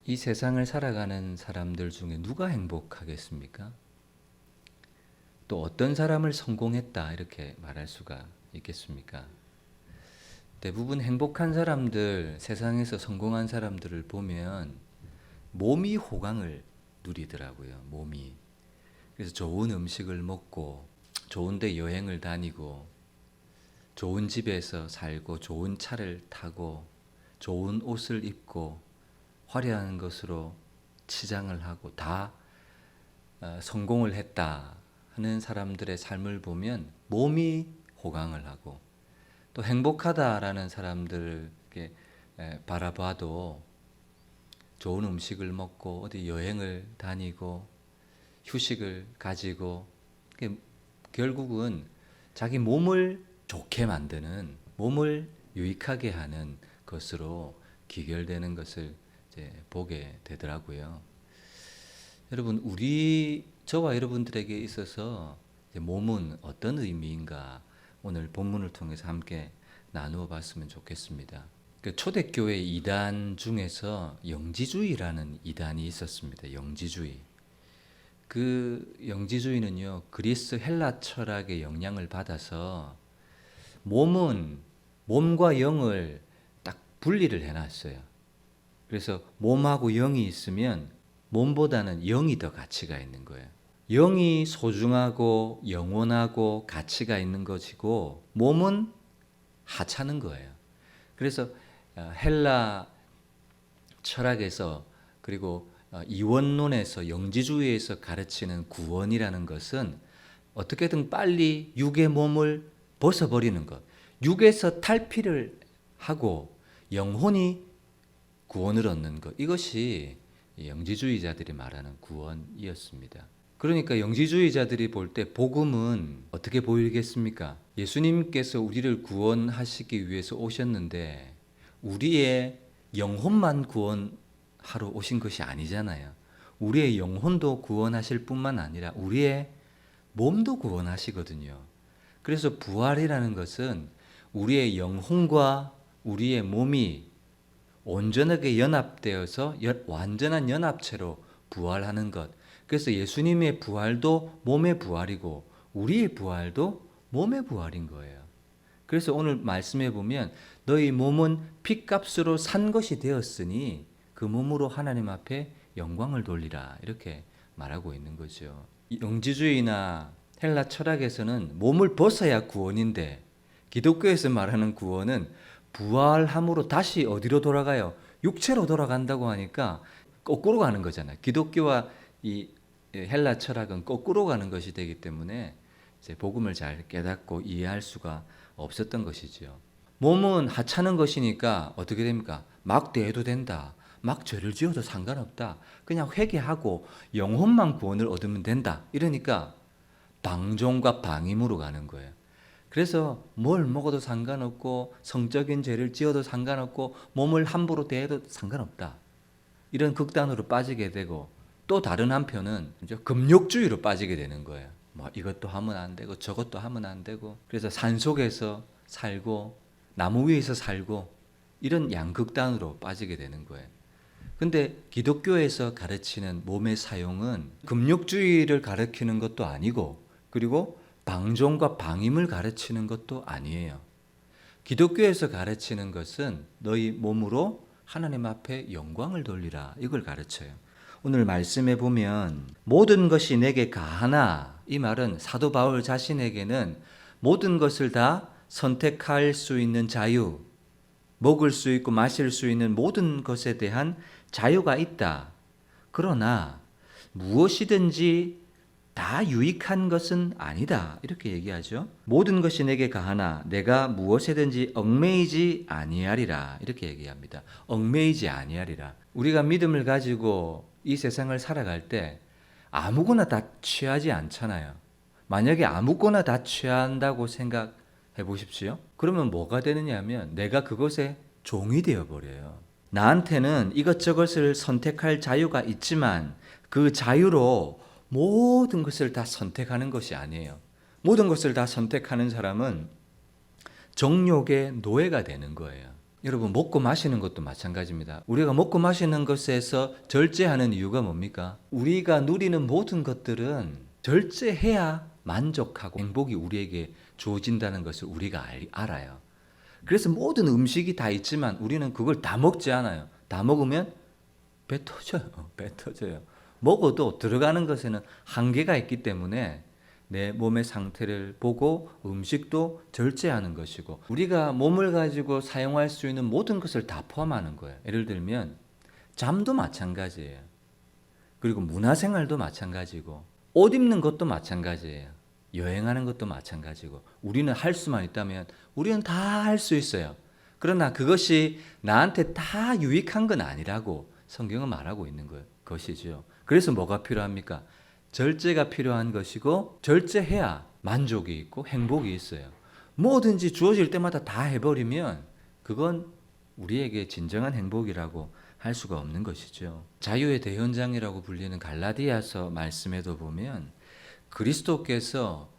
이 세상을 살아가는 사람들 중에 누가 행복하겠습니까? 또 어떤 사람을 성공했다 이렇게 말할 수가 있겠습니까? 대부분 행복한 사람들, 세상에서 성공한 사람들을 보면 몸이 호강을 누리더라고요. 몸이. 그래서 좋은 음식을 먹고 좋은 데 여행을 다니고 좋은 집에서 살고 좋은 차를 타고 좋은 옷을 입고 화려한 것으로 치장을 하고 다 성공을 했다 하는 사람들의 삶을 보면 몸이 호강을 하고 또 행복하다라는 사람들을 이렇게 바라봐도 좋은 음식을 먹고 어디 여행을 다니고 휴식을 가지고 결국은 자기 몸을 좋게 만드는 몸을 유익하게 하는 것으로 귀결되는 것을 이제 보게 되더라고요. 여러분, 저와 여러분들에게 있어서 몸은 어떤 의미인가 오늘 본문을 통해서 함께 나누어 봤으면 좋겠습니다. 초대교회 이단 중에서 영지주의라는 이단이 있었습니다. 영지주의. 그 영지주의는요, 그리스 헬라 철학의 영향을 받아서 몸과 영을 딱 분리를 해놨어요. 그래서 몸하고 영이 있으면 몸보다는 영이 더 가치가 있는 거예요. 영이 소중하고 영원하고 가치가 있는 것이고 몸은 하찮은 거예요. 그래서 헬라 철학에서 그리고 이원론에서 영지주의에서 가르치는 구원이라는 것은 어떻게든 빨리 육의 몸을 벗어버리는 것, 육에서 탈피를 하고 영혼이 구원을 얻는 것, 이것이 영지주의자들이 말하는 구원이었습니다. 그러니까 영지주의자들이 볼 때 복음은 어떻게 보이겠습니까? 예수님께서 우리를 구원하시기 위해서 오셨는데 우리의 영혼만 구원하러 오신 것이 아니잖아요. 우리의 영혼도 구원하실 뿐만 아니라 우리의 몸도 구원하시거든요. 그래서 부활이라는 것은 우리의 영혼과 우리의 몸이 온전하게 연합되어서 완전한 연합체로 부활하는 것. 그래서 예수님의 부활도 몸의 부활이고 우리의 부활도 몸의 부활인 거예요. 그래서 오늘 말씀해 보면 너희 몸은 핏값으로 산 것이 되었으니 그 몸으로 하나님 앞에 영광을 돌리라 이렇게 말하고 있는 거죠. 영지주의나 헬라 철학에서는 몸을 벗어야 구원인데 기독교에서 말하는 구원은 부활함으로 다시 어디로 돌아가요? 육체로 돌아간다고 하니까 거꾸로 가는 거잖아요. 기독교와 이 헬라 철학은 거꾸로 가는 것이 되기 때문에 이제 복음을 잘 깨닫고 이해할 수가 없었던 것이죠. 몸은 하찮은 것이니까 어떻게 됩니까? 막 대해도 된다. 막 죄를 지어도 상관없다. 그냥 회개하고 영혼만 구원을 얻으면 된다. 이러니까 방종과 방임으로 가는 거예요. 그래서 뭘 먹어도 상관없고 성적인 죄를 지어도 상관없고 몸을 함부로 대해도 상관없다. 이런 극단으로 빠지게 되고 또 다른 한편은 금욕주의로 빠지게 되는 거예요. 뭐 이것도 하면 안 되고 저것도 하면 안 되고 그래서 산속에서 살고 나무 위에서 살고 이런 양극단으로 빠지게 되는 거예요. 근데 기독교에서 가르치는 몸의 사용은 금욕주의를 가르치는 것도 아니고 그리고 방종과 방임을 가르치는 것도 아니에요. 기독교에서 가르치는 것은 너희 몸으로 하나님 앞에 영광을 돌리라 이걸 가르쳐요. 오늘 말씀해 보면 모든 것이 내게 가하나 이 말은 사도 바울 자신에게는 모든 것을 다 선택할 수 있는 자유, 먹을 수 있고 마실 수 있는 모든 것에 대한 자유가 있다. 그러나 무엇이든지 다 유익한 것은 아니다. 이렇게 얘기하죠. 모든 것이 내게 가하나 내가 무엇에든지 얽매이지 아니하리라. 이렇게 얘기합니다. 얽매이지 아니하리라. 우리가 믿음을 가지고 이 세상을 살아갈 때 아무거나 다 취하지 않잖아요. 만약에 아무거나 다 취한다고 생각해 보십시오. 그러면 뭐가 되느냐 하면 내가 그것에 종이 되어버려요. 나한테는 이것저것을 선택할 자유가 있지만 그 자유로 모든 것을 다 선택하는 것이 아니에요. 모든 것을 다 선택하는 사람은 정욕의 노예가 되는 거예요. 여러분 먹고 마시는 것도 마찬가지입니다. 우리가 먹고 마시는 것에서 절제하는 이유가 뭡니까? 우리가 누리는 모든 것들은 절제해야 만족하고 행복이 우리에게 주어진다는 것을 우리가 알아요. 그래서 모든 음식이 다 있지만 우리는 그걸 다 먹지 않아요. 다 먹으면 배 터져요. 배 터져요. 먹어도 들어가는 것에는 한계가 있기 때문에 내 몸의 상태를 보고 음식도 절제하는 것이고, 우리가 몸을 가지고 사용할 수 있는 모든 것을 다 포함하는 거예요. 예를 들면 잠도 마찬가지예요. 그리고 문화생활도 마찬가지고, 옷 입는 것도 마찬가지예요. 여행하는 것도 마찬가지고, 우리는 할 수만 있다면 우리는 다 할 수 있어요. 그러나 그것이 나한테 다 유익한 건 아니라고 성경은 말하고 있는 것이죠. 그래서 뭐가 필요합니까? 절제가 필요한 것이고, 절제해야 만족이 있고 행복이 있어요. 뭐든지 주어질 때마다 다 해버리면 그건 우리에게 진정한 행복이라고 할 수가 없는 것이죠. 자유의 대현장이라고 불리는 갈라디아서 말씀에도 보면 그리스도께서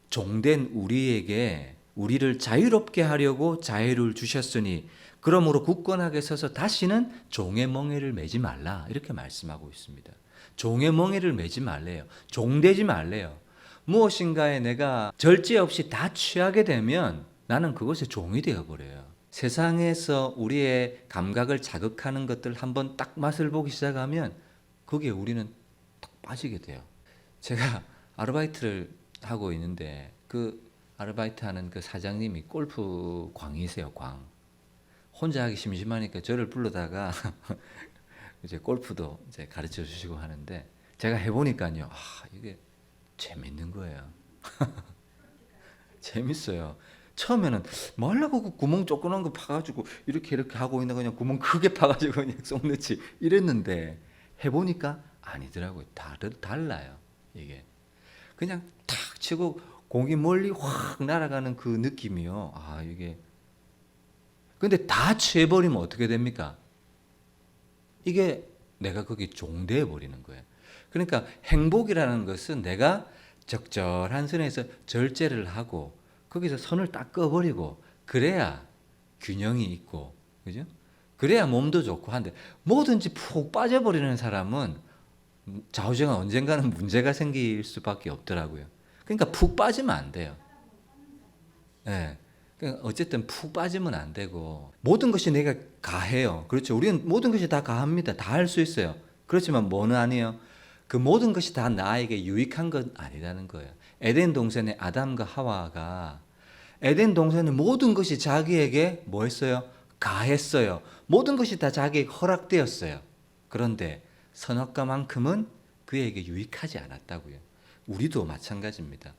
종된 우리에게 우리를 자유롭게 하려고 자유를 주셨으니 그러므로 굳건하게 서서 다시는 종의 멍에를 매지 말라, 이렇게 말씀하고 있습니다. 종의 멍에를 매지 말래요. 종되지 말래요. 무엇인가에 내가 절제 없이 다 취하게 되면 나는 그것의 종이 되어버려요. 세상에서 우리의 감각을 자극하는 것들 한번 딱 맛을 보기 시작하면 거기에 우리는 딱 빠지게 돼요. 제가 아르바이트를 하고 있는데 그 아르바이트하는 그 사장님이 골프 광이세요. 광. 혼자 하기 심심하니까 저를 불러다가 이제 골프도 이제 가르쳐 주시고 하는데, 제가 해보니까요, 이게 재밌는 거예요. 재밌어요. 처음에는 뭐 하려고 그 구멍 조그만 거 파가지고 이렇게 하고 있는, 그냥 구멍 크게 파가지고 그냥 쏙 넣지 이랬는데, 해보니까 아니더라고요. 달라요. 이게 그냥 탁 치고 공이 멀리 확 날아가는 그 느낌이요. 이게 근데 다 취해버리면 어떻게 됩니까? 이게 내가 거기 종되어 버리는 거예요. 그러니까 행복이라는 것은 내가 적절한 선에서 절제를 하고 거기서 선을 딱 꺼버리고, 그래야 균형이 있고, 그죠? 그래야 몸도 좋고 한데, 뭐든지 푹 빠져버리는 사람은 좌우지간 언젠가는 문제가 생길 수밖에 없더라고요. 그러니까 푹 빠지면 안 돼요. 네. 그러니까 어쨌든 푹 빠지면 안 되고, 모든 것이 내가 가해요. 그렇죠. 우리는 모든 것이 다 가합니다. 다 할 수 있어요. 그렇지만 뭐는 아니에요. 그 모든 것이 다 나에게 유익한 건 아니라는 거예요. 에덴 동산의 아담과 하와가 에덴 동산의 모든 것이 자기에게 뭐 했어요? 가했어요. 모든 것이 다 자기에게 허락되었어요. 그런데 선악과만큼은 그에게 유익하지 않았다고요. 우리도 마찬가지입니다.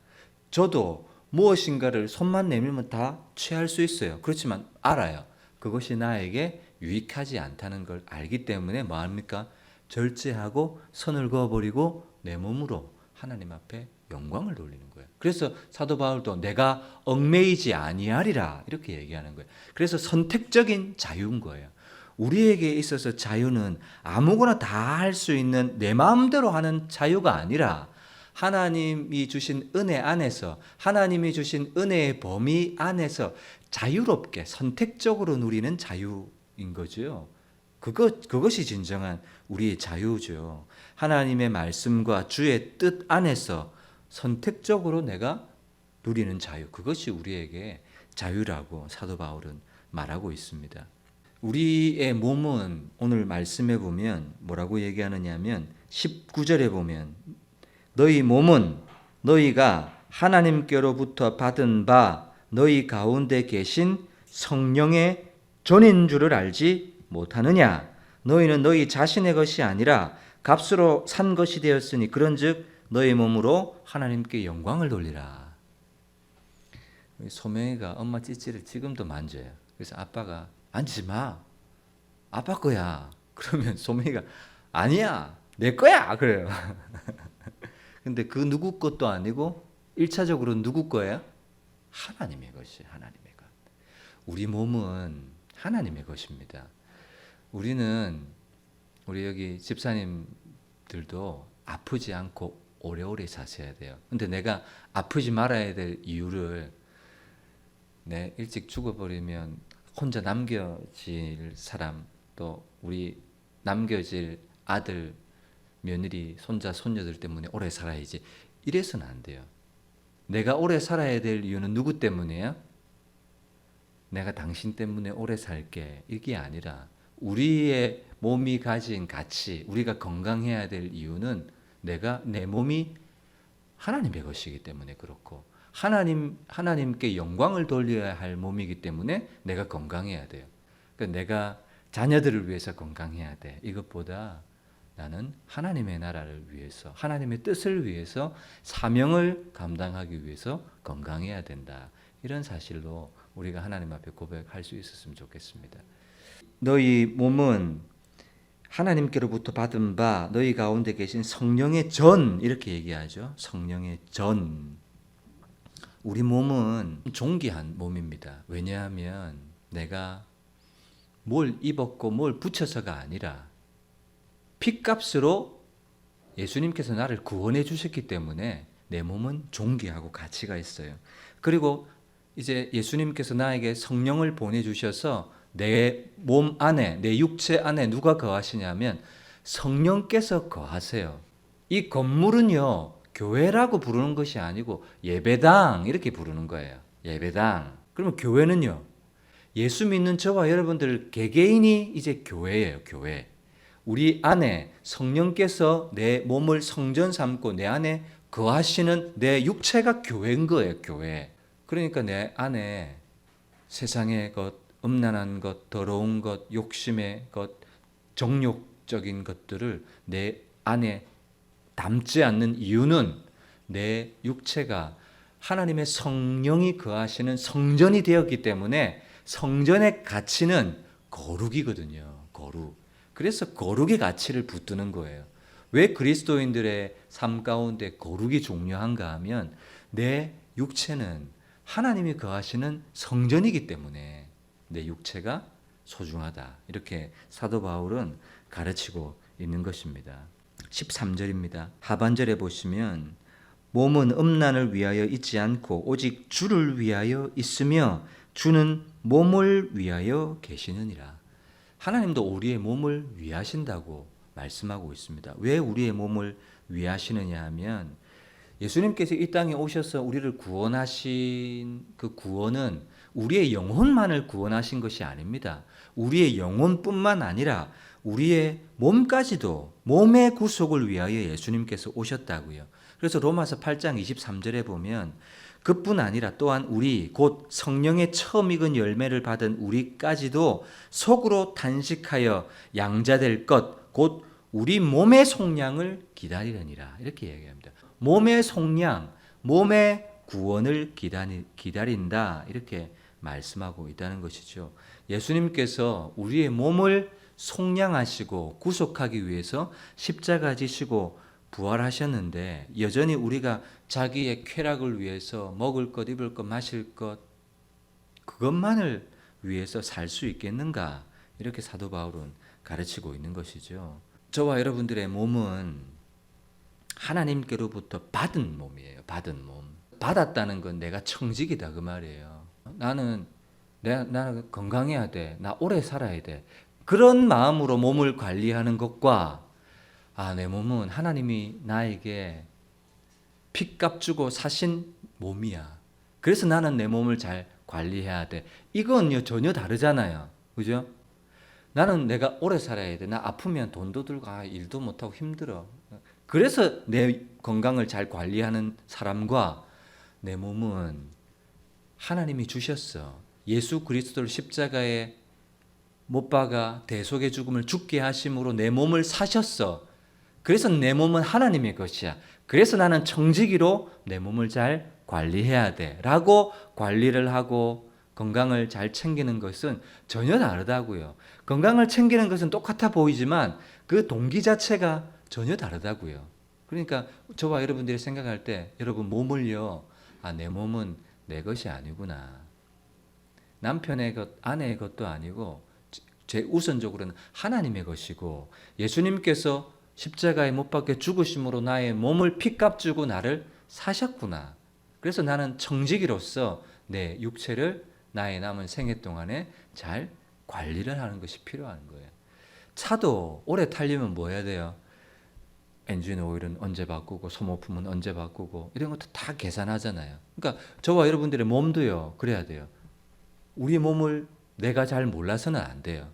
저도 무엇인가를 손만 내밀면 다 취할 수 있어요. 그렇지만 알아요. 그것이 나에게 유익하지 않다는 걸 알기 때문에 뭐 합니까? 절제하고 선을 그어버리고 내 몸으로 하나님 앞에 영광을 돌리는 거예요. 그래서 사도 바울도 내가 얽매이지 아니하리라 이렇게 얘기하는 거예요. 그래서 선택적인 자유인 거예요. 우리에게 있어서 자유는 아무거나 다 할 수 있는 내 마음대로 하는 자유가 아니라, 하나님이 주신 은혜 안에서, 하나님이 주신 은혜의 범위 안에서 자유롭게 선택적으로 누리는 자유인 거죠. 그것이 진정한 우리의 자유죠. 하나님의 말씀과 주의 뜻 안에서 선택적으로 내가 누리는 자유, 그것이 우리에게 자유라고 사도 바울은 말하고 있습니다. 우리의 몸은 오늘 말씀에 보면 뭐라고 얘기하느냐 하면 19절에 보면 너희 몸은 너희가 하나님께로부터 받은 바 너희 가운데 계신 성령의 존인 줄을 알지 못하느냐. 너희는 너희 자신의 것이 아니라 값으로 산 것이 되었으니 그런즉 너희 몸으로 하나님께 영광을 돌리라. 소명이가 엄마 찌찌를 지금도 만져요. 그래서 아빠가 만지지 마, 아빠 거야. 그러면 소명이가 아니야, 내 거야 그래요. 근데 그 누구 것도 아니고 1차적으로 누구 거예요? 하나님의 것이, 하나님의 것. 우리 몸은 하나님의 것입니다. 우리 여기 집사님들도 아프지 않고 오래오래 사셔야 돼요. 근데 내가 아프지 말아야 될 이유를, 내 일찍 죽어버리면 혼자 남겨질 사람, 또 우리 남겨질 아들, 며느리, 손자, 손녀들 때문에 오래 살아야지. 이래서는 안 돼요. 내가 오래 살아야 될 이유는 누구 때문이에요? 내가 당신 때문에 오래 살게. 이게 아니라 우리의 몸이 가진 가치, 우리가 건강해야 될 이유는 내 몸이 하나님의 것이기 때문에 그렇고, 하나님께 영광을 돌려야 할 몸이기 때문에 내가 건강해야 돼요. 그러니까 내가 자녀들을 위해서 건강해야 돼. 이것보다 나는 하나님의 나라를 위해서, 하나님의 뜻을 위해서, 사명을 감당하기 위해서 건강해야 된다. 이런 사실로 우리가 하나님 앞에 고백할 수 있었으면 좋겠습니다. 너희 몸은 하나님께로부터 받은 바 너희 가운데 계신 성령의 전, 이렇게 얘기하죠. 성령의 전. 우리 몸은 존귀한 몸입니다. 왜냐하면 내가 뭘 입었고 뭘 붙여서가 아니라 핏값으로 예수님께서 나를 구원해 주셨기 때문에 내 몸은 존귀하고 가치가 있어요. 그리고 이제 예수님께서 나에게 성령을 보내주셔서 내 몸 안에, 내 육체 안에 누가 거하시냐면 성령께서 거하세요. 이 건물은요, 교회라고 부르는 것이 아니고 예배당 이렇게 부르는 거예요. 예배당. 그러면 교회는요, 예수 믿는 저와 여러분들 개개인이 이제 교회예요. 교회. 우리 안에 성령께서 내 몸을 성전 삼고 내 안에 거하시는 내 육체가 교회인 거예요. 교회. 그러니까 내 안에 세상의 것, 음란한 것, 더러운 것, 욕심의 것, 정욕적인 것들을 내 안에 담지 않는 이유는 내 육체가 하나님의 성령이 거하시는 성전이 되었기 때문에 성전의 가치는 거룩이거든요. 거룩. 그래서 거룩의 가치를 붙드는 거예요. 왜 그리스도인들의 삶 가운데 거룩이 중요한가 하면 내 육체는 하나님이 거하시는 성전이기 때문에 내 육체가 소중하다. 이렇게 사도 바울은 가르치고 있는 것입니다. 13절입니다. 하반절에 보시면 몸은 음란을 위하여 있지 않고 오직 주를 위하여 있으며 주는 몸을 위하여 계시느니라. 하나님도 우리의 몸을 위하신다고 말씀하고 있습니다. 왜 우리의 몸을 위하시느냐 하면 예수님께서 이 땅에 오셔서 우리를 구원하신 그 구원은 우리의 영혼만을 구원하신 것이 아닙니다. 우리의 영혼뿐만 아니라 우리의 몸까지도, 몸의 구속을 위하여 예수님께서 오셨다고요. 그래서 로마서 8장 23절에 보면 그뿐 아니라 또한 우리 곧 성령의 처음 익은 열매를 받은 우리까지도 속으로 단식하여 양자될 것 곧 우리 몸의 속량을 기다리느니라. 이렇게 얘기합니다. 몸의 속량, 몸의 구원을 기다린다. 이렇게 말씀하고 있다는 것이죠. 예수님께서 우리의 몸을 속량하시고 구속하기 위해서 십자가 지시고 부활하셨는데 여전히 우리가 자기의 쾌락을 위해서 먹을 것, 입을 것, 마실 것 그것만을 위해서 살 수 있겠는가? 이렇게 사도 바울은 가르치고 있는 것이죠. 저와 여러분들의 몸은 하나님께로부터 받은 몸이에요. 받은 몸. 받았다는 건 내가 청직이다 그 말이에요. 나는 건강해야 돼. 나 오래 살아야 돼. 그런 마음으로 몸을 관리하는 것과 내 몸은 하나님이 나에게 핏값 주고 사신 몸이야. 그래서 나는 내 몸을 잘 관리해야 돼. 이건요 전혀 다르잖아요. 그죠? 나는 내가 오래 살아야 돼. 나 아프면 돈도 들고 일도 못하고 힘들어. 그래서 내 건강을 잘 관리하는 사람과 내 몸은 하나님이 주셨어. 예수 그리스도를 십자가에 못 박아 대속의 죽음을 죽게 하심으로 내 몸을 사셨어. 그래서 내 몸은 하나님의 것이야. 그래서 나는 청지기로 내 몸을 잘 관리해야 돼. 라고 관리를 하고 건강을 잘 챙기는 것은 전혀 다르다고요. 건강을 챙기는 것은 똑같아 보이지만 그 동기 자체가 전혀 다르다고요. 그러니까 저와 여러분들이 생각할 때 여러분 몸을요. 내 몸은 내 것이 아니구나. 남편의 것, 아내의 것도 아니고 제 우선적으로는 하나님의 것이고 예수님께서 십자가에 못 박혀 죽으심으로 나의 몸을 핏값 주고 나를 사셨구나. 그래서 나는 청지기로서 내 육체를 나의 남은 생애 동안에 잘 관리를 하는 것이 필요한 거예요. 차도 오래 타려면 뭐 해야 돼요? 엔진 오일은 언제 바꾸고 소모품은 언제 바꾸고 이런 것도 다 계산하잖아요. 그러니까 저와 여러분들의 몸도요. 그래야 돼요. 우리 몸을 내가 잘 몰라서는 안 돼요.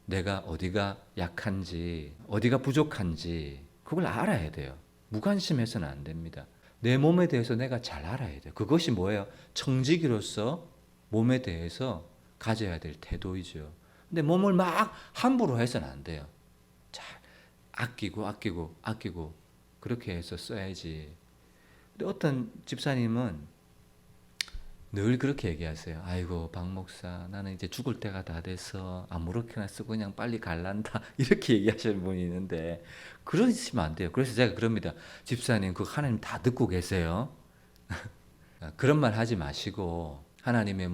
내가 어디가 약한지 어디가 부족한지 그걸 알아야 돼요. 무관심해서는 안 됩니다. 내 몸에 대해서 내가 잘 알아야 돼요. 그것이 뭐예요? 청지기로서 몸에 대해서 가져야 될 태도이죠. 근데 몸을 막 함부로 해서는 안 돼요. 잘 아끼고 그렇게 해서 써야지. 근데 어떤 집사님은 늘 그렇게 얘기하세요. 아이고 박 목사 나는 이제 죽을 때가 다 돼서 아무렇게나 쓰고 그냥 빨리 갈란다 이렇게 얘기하시는 분이 있는데 그러시면 안 돼요. 그래서 제가 그럽니다. 집사님 그 하나님 다 듣고 계세요. 그런 말 하지 마시고 하나님의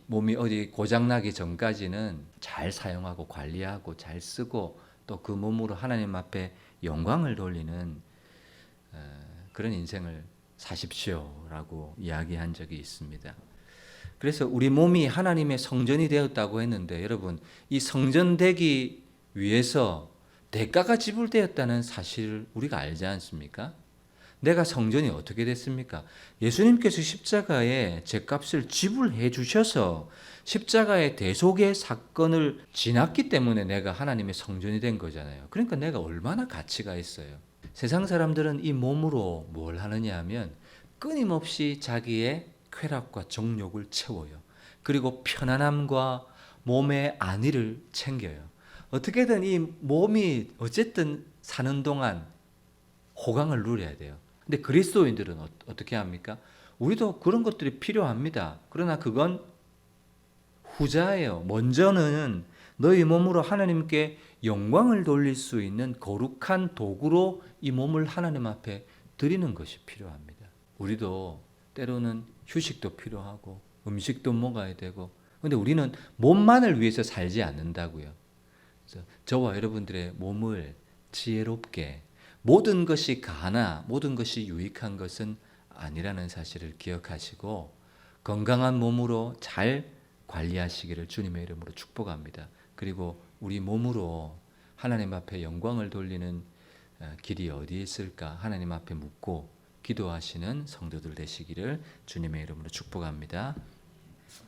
몸이 어디 고장나기 전까지는 잘 사용하고 관리하고 잘 쓰고 또 그 몸으로 하나님 앞에 영광을 돌리는 그런 인생을 사십시오라고 이야기한 적이 있습니다. 그래서 우리 몸이 하나님의 성전이 되었다고 했는데 여러분 이 성전되기 위해서 대가가 지불되었다는 사실을 우리가 알지 않습니까? 내가 성전이 어떻게 됐습니까? 예수님께서 십자가에 제값을 지불해 주셔서 십자가의 대속의 사건을 지났기 때문에 내가 하나님의 성전이 된 거잖아요. 그러니까 내가 얼마나 가치가 있어요. 세상 사람들은 이 몸으로 뭘 하느냐 하면 끊임없이 자기의 쾌락과 정욕을 채워요. 그리고 편안함과 몸의 안위를 챙겨요. 어떻게든 이 몸이 어쨌든 사는 동안 호강을 누려야 돼요. 근데 그리스도인들은 어떻게 합니까? 우리도 그런 것들이 필요합니다. 그러나 그건 후자예요. 먼저는 너희 몸으로 하나님께 영광을 돌릴 수 있는 거룩한 도구로 이 몸을 하나님 앞에 드리는 것이 필요합니다. 우리도 때로는 휴식도 필요하고 음식도 먹어야 되고 근데 우리는 몸만을 위해서 살지 않는다고요. 그래서 저와 여러분들의 몸을 지혜롭게 모든 것이 가나 모든 것이 유익한 것은 아니라는 사실을 기억하시고 건강한 몸으로 잘 관리하시기를 주님의 이름으로 축복합니다. 그리고 우리 몸으로 하나님 앞에 영광을 돌리는 길이 어디에 있을까 하나님 앞에 묻고 기도하시는 성도들 되시기를 주님의 이름으로 축복합니다.